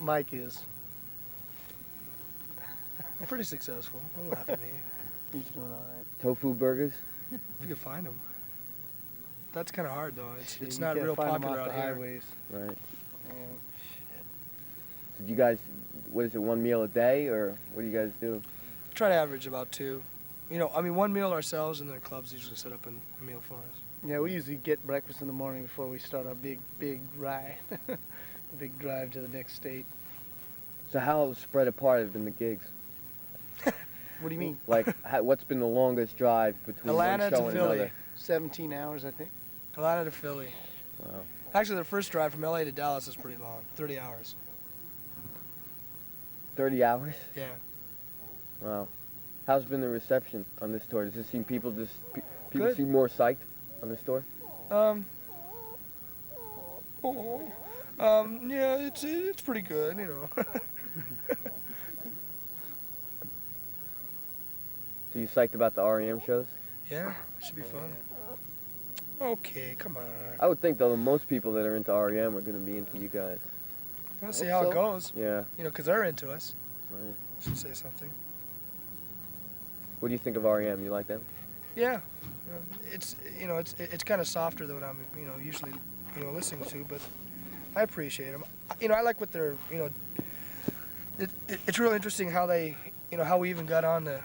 Mike is. Pretty successful. Don't laugh at me. He's doing all right. Tofu burgers? If you can find them. That's kind of hard though. It's You not can't real find 'em popular off out the here. highways. Right. And So do you guys, what is it, one meal a day, or what do you guys do? Try to average about 2. You know, I mean, 1 meal ourselves, and the clubs usually set up a meal for us. yeah, we usually get breakfast in the morning before we start our big ride, the big drive to the next state. So how spread apart have been the gigs? What do you mean? Like, what's been the longest drive between Atlanta one show to and Philly. another? 17 hours, I think. Atlanta to Philly. Wow. Actually, the first drive from LA to Dallas is pretty long. 30 hours. 30 hours? Yeah. Wow. How's been the reception on this tour? Does it seem people people Good. seem more psyched on this tour? Yeah, it's pretty good, you know. So you psyched about the REM shows? Yeah, it should be fun. Okay, come on. I would think though that most people that are into REM are going to be into you guys. Let's see Hope how so. it goes. Yeah. You know, because they're into us. Right. Should say something. What do you think of REM? You like them? Yeah. It's it's kind of softer than what I'm usually listening to, but I appreciate them. I like what they're It's real interesting how they how we even got on the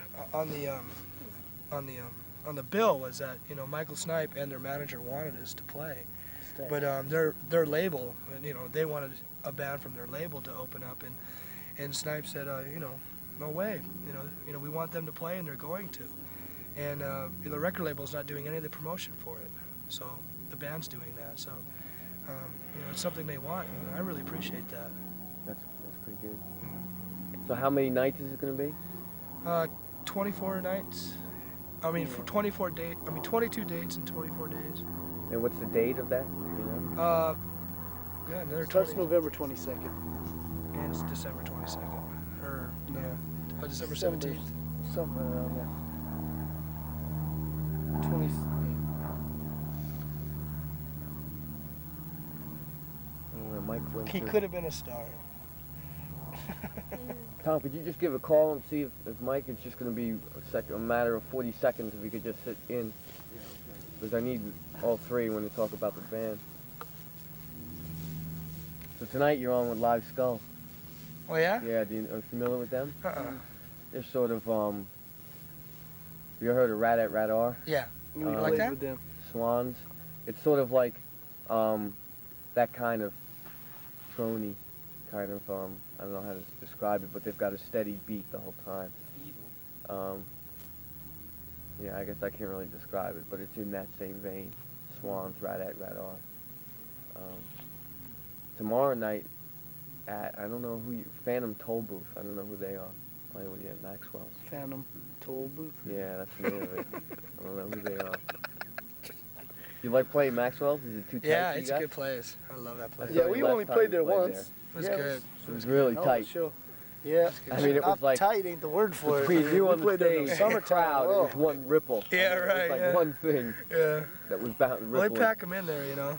bill was that Michael Snipe and their manager wanted us to play, but their label and they wanted a band from their label to open up, and Snipe said no way, we want them to play and they're going to. And the record label's not doing any of the promotion for it, so the band's doing that. So it's something they want, and I really appreciate that. That's pretty good. So how many nights is it going to be? 24 nights. I mean, for 22 dates in 24 days. And what's the date of that? You know? Yeah, another Starts 20. November 22nd. And it's December 22nd, or No. yeah, December December 17th. Somewhere around there. 20. Oh, Mike went He to- could have been a star. Tom, could you just give a call and see if Mike is just going to be a matter of 40 seconds if we could just sit in? Because I need all three when to talk about the band. So tonight you're on with Live Skull. Oh yeah? Yeah, are you familiar with them? They're sort of, you ever heard of Rat at Rat R? Yeah. We like played that? with them. Swans. It's sort of like that kind of trony kind of, I don't know how to describe it, but they've got a steady beat the whole time. Yeah, I guess I can't really describe it, but it's in that same vein. Swans, Rat at Rat R. Tomorrow night at, I don't know who Phantom Toll Booth, I don't know who they are, playing with you at Maxwell's. Phantom Toll Booth. Yeah, that's the name of it. I don't know who they are. You like playing Maxwell's? Is it too tight Yeah, for you it's a guys? good place. I love that place. Yeah, Sorry, we last only time played we there played once. It was Yeah, good. It was really Oh, tight. sure. Yeah. I mean, it was like tight ain't the word for it. between you We on the played there in stage the and the crowd, summertime. it was one ripple. Yeah, I mean, right, It was like yeah. one thing Yeah. that was bound Well, they rippling. pack them in there,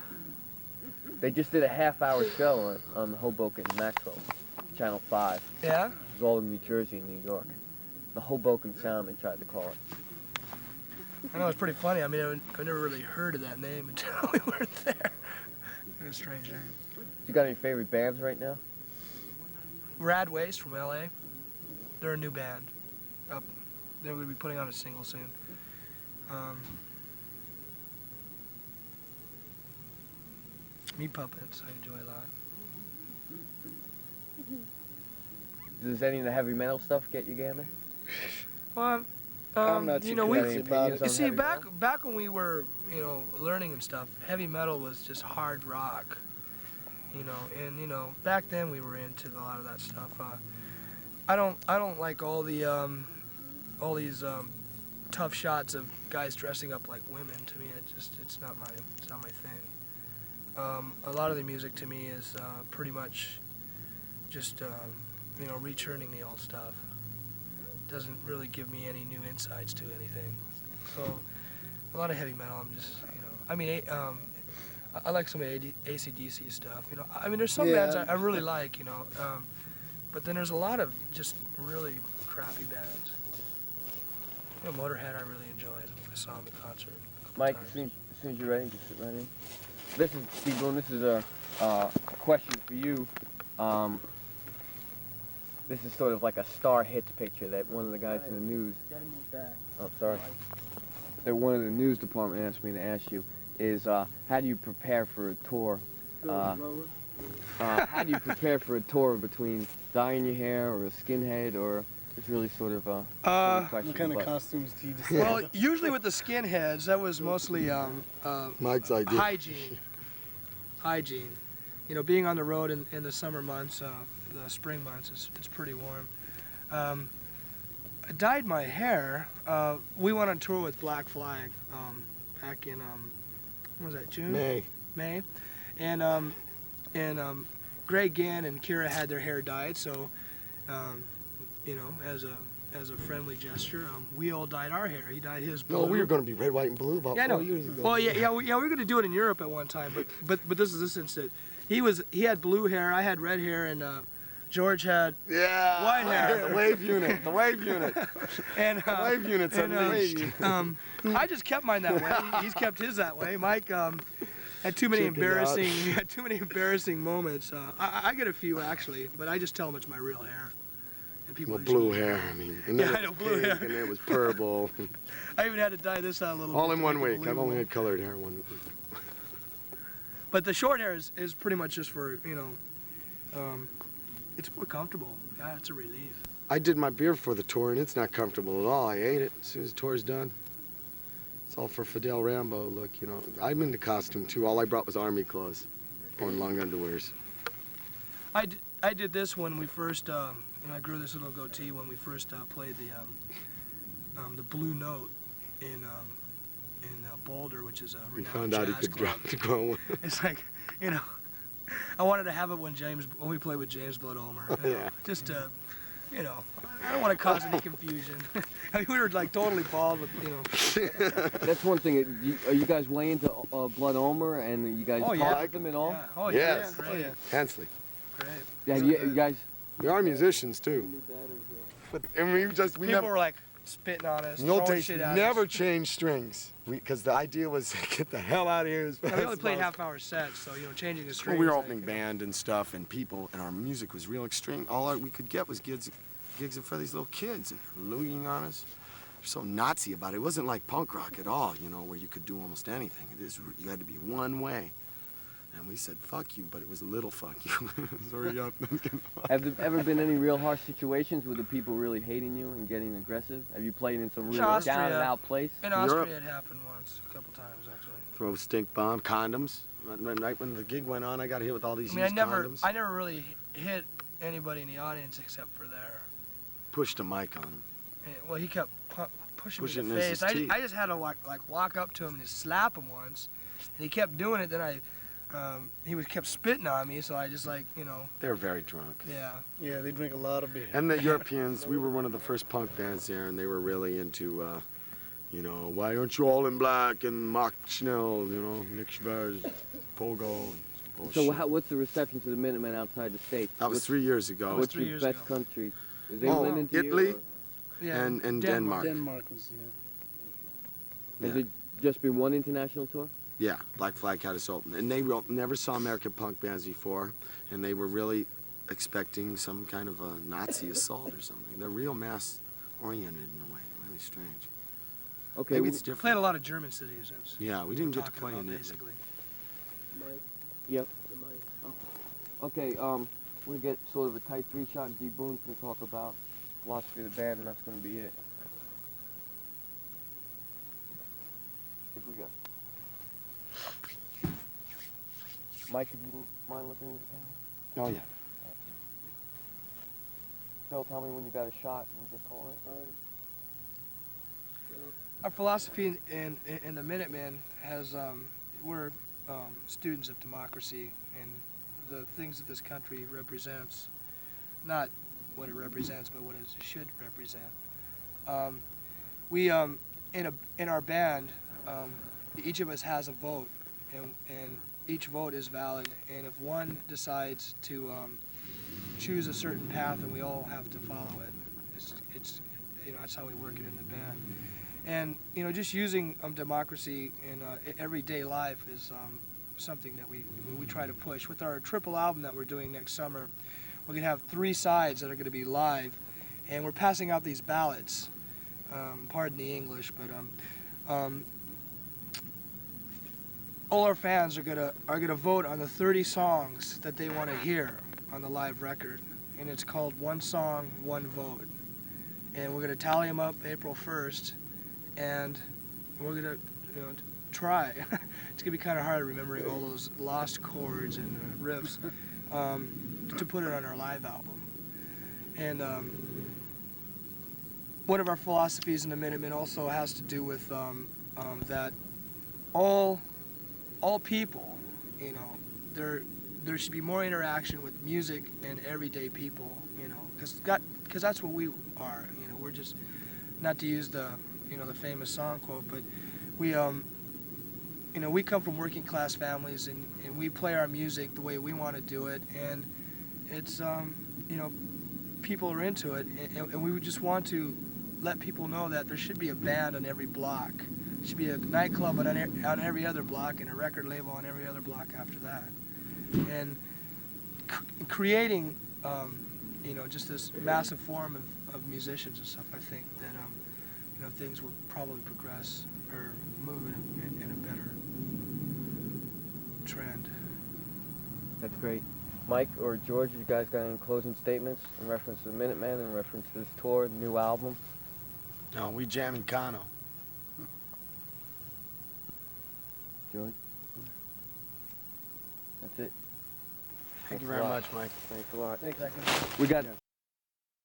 They just did a half-hour show on Hoboken Maxwell, Channel 5. Yeah? It was all in New Jersey and New York. The Hoboken Sound, they tried to call it. I know, it's pretty funny. I mean, I never really heard of that name until we weren't there. It was a strange name. You got any favorite bands right now? Rad Waste from LA. They're a new band. They're going to be putting out a single soon. Meat Puppets, I enjoy a lot. Does any of the heavy metal stuff get you gander? Well, I'm not too we crazy about it. on you see heavy back when we were learning and stuff, heavy metal was just hard rock, and back then we were into a lot of that stuff. I don't like all these tough shots of guys dressing up like women. To me, it's not my thing. A lot of the music to me is pretty much just returning the old stuff. Doesn't really give me any new insights to anything. So a lot of heavy metal, I'm just, I mean, I like some AC/DC stuff. I mean, there's some Yeah. bands I really like, but then there's a lot of just really crap crappy bands. You know, Motorhead I really enjoyed. I saw him in concert. Mike, as soon as you're ready, just sit right in. This is Steve Boone. This is a question for you. This is sort of like a star hits picture that one of the guys in the news. Gotta move back. Oh, sorry. That one of the news department asked me to ask you is how do you prepare for a tour? How do you prepare for a tour between dyeing your hair or a skinhead or it's really sort of a question. What kind of costumes do you decide? Well, usually with the skinheads, that was mostly Mike's idea. Hygiene. You know, being on the road in the summer months, the spring months, it's pretty warm. I dyed my hair. We went on tour with Black Flag back in, what was that, June? May. And Greg Ginn and Kira had their hair dyed, so, you know, as a friendly gesture, we all dyed our hair. He dyed his blue. No, we were going to be red, white, and blue about 4 years ago. Well, we were going to do it in Europe at one time, but this instance. He had blue hair, I had red hair, and George had white hair. The wave unit. And the wave unit's unleashed. I just kept mine that way. He's kept his that way. Mike had too many embarrassing moments. I get a few actually, but I just tell him it's my real hair. And people blue hair. I mean, and I know, blue hair. And it was purple. I even had to dye this out a little. All bit in 1 week. I've only had colored hair 1 week. But the short hair is pretty much just for, you know, it's more comfortable. Yeah, it's a relief. I did my beard for the tour, and it's not comfortable at all. I ate it as soon as the tour's done. It's all for Fidel Rambo look, you know. I'm into costume, too. All I brought was army clothes or long underwears. I did this when we first, you know, I grew this little goatee when we first played the Blue Note in Boulder, which is a renowned jazz club. We found out he could drop the grown. It's like, you know, I wanted to have it when we played with James Blood Ulmer. Yeah. Just to, you know, I don't want to cause any confusion. I mean, we were like totally bald with, you know. That's one thing. Are you guys way into Blood Ulmer and you guys talk with them at all? Yeah. Oh, yes. Yeah. Great. Intensely. Great. Yeah, you guys. We are musicians, too. But, and we People never... were like spitting on us, In the old throwing days, shit at never us. changed strings. Because the idea was get the hell out of here as fast We only as played possible. half-hour sets, so, you know, changing the Well, strings. we were like, opening band and stuff, and our music was real extreme. All we could get was gigs in front of these little kids, and they're looting on us. They're so Nazi about it. It wasn't like punk rock at all, you know, where you could do almost anything. You had to be one way. And we said, fuck you, but it was a little fuck you. Sorry, Have there ever been any real harsh situations with the people really hating you and getting aggressive? Have you played in some real down and out place? In Austria, it happened once, a couple times actually. Throw stink bomb, condoms. Right when the gig went on, I got hit with all these used condoms. I never really hit anybody in the audience except for there. Pushed a mic on him. Well, he kept pushing me in the his face. I teeth. just had to walk up to him and just slap him once, and he kept doing it. Then he kept spitting on me, so I just you know. They were very drunk. Yeah. Yeah, they drink a lot of beer. And the Europeans, we were one of the first punk bands there, and they were really into, you know, why aren't you all in black and Mach Schnell, you know, Nick Schwarz, Pogo. So what's the reception to the Minutemen outside the States? That was 3 years ago. What's your best country? Is England into Italy Yeah. and Denmark. Denmark was, yeah. Has it just been one international tour? Yeah, Black Flag had us open. And they never saw American punk bands before, and they were really expecting some kind of a Nazi assault or something. They're real mass-oriented in a way, really strange. Okay, Maybe it's Played a different. lot of German cities. Yeah, we didn't get to talking play about, in Italy. basically. Yep. Oh. Okay, we get sort of a tight 3-shot, and D. Boone's going to talk about philosophy of the band, and that's going to be it. If we got... Mike, if you mind looking at the camera? Oh, yeah. Phil, tell me when you got a shot and just hold it. Our philosophy in the Minutemen has, we're students of democracy and the things that this country represents. Not what it represents, but what it should represent. We, in our band, each of us has a vote, and each vote is valid. And if one decides to choose a certain path, then we all have to follow it. It's that's how we work it in the band. And just using democracy in everyday life is something that we try to push. With our triple album that we're doing next summer, we're going to have 3 sides that are going to be live, and we're passing out these ballots. Pardon the English, but all our fans are gonna vote on the 30 songs that they want to hear on the live record, and it's called One Song, One Vote. And we're gonna tally them up April 1st, and we're gonna try. It's gonna be kind of hard remembering all those lost chords and riffs to put it on our live album. And one of our philosophies in the Minutemen also has to do with that all people, there should be more interaction with music and everyday people, because that's what we are. We're just, not to use the the famous song quote, but we we come from working class families, and we play our music the way we want to do it, and it's people are into it, and we would just want to let people know that there should be a band on every block. There should be a nightclub on every other block, and a record label on every other block after that. And creating, just this massive forum of musicians and stuff, I think that, things will probably progress or move in a better trend. That's great. Mike or George, have you guys got any closing statements in reference to the Minutemen, in reference to this tour, new album? No, We Jam Econo. George? That's it. Thank you very much, Mike. Thanks a lot. Thanks. We got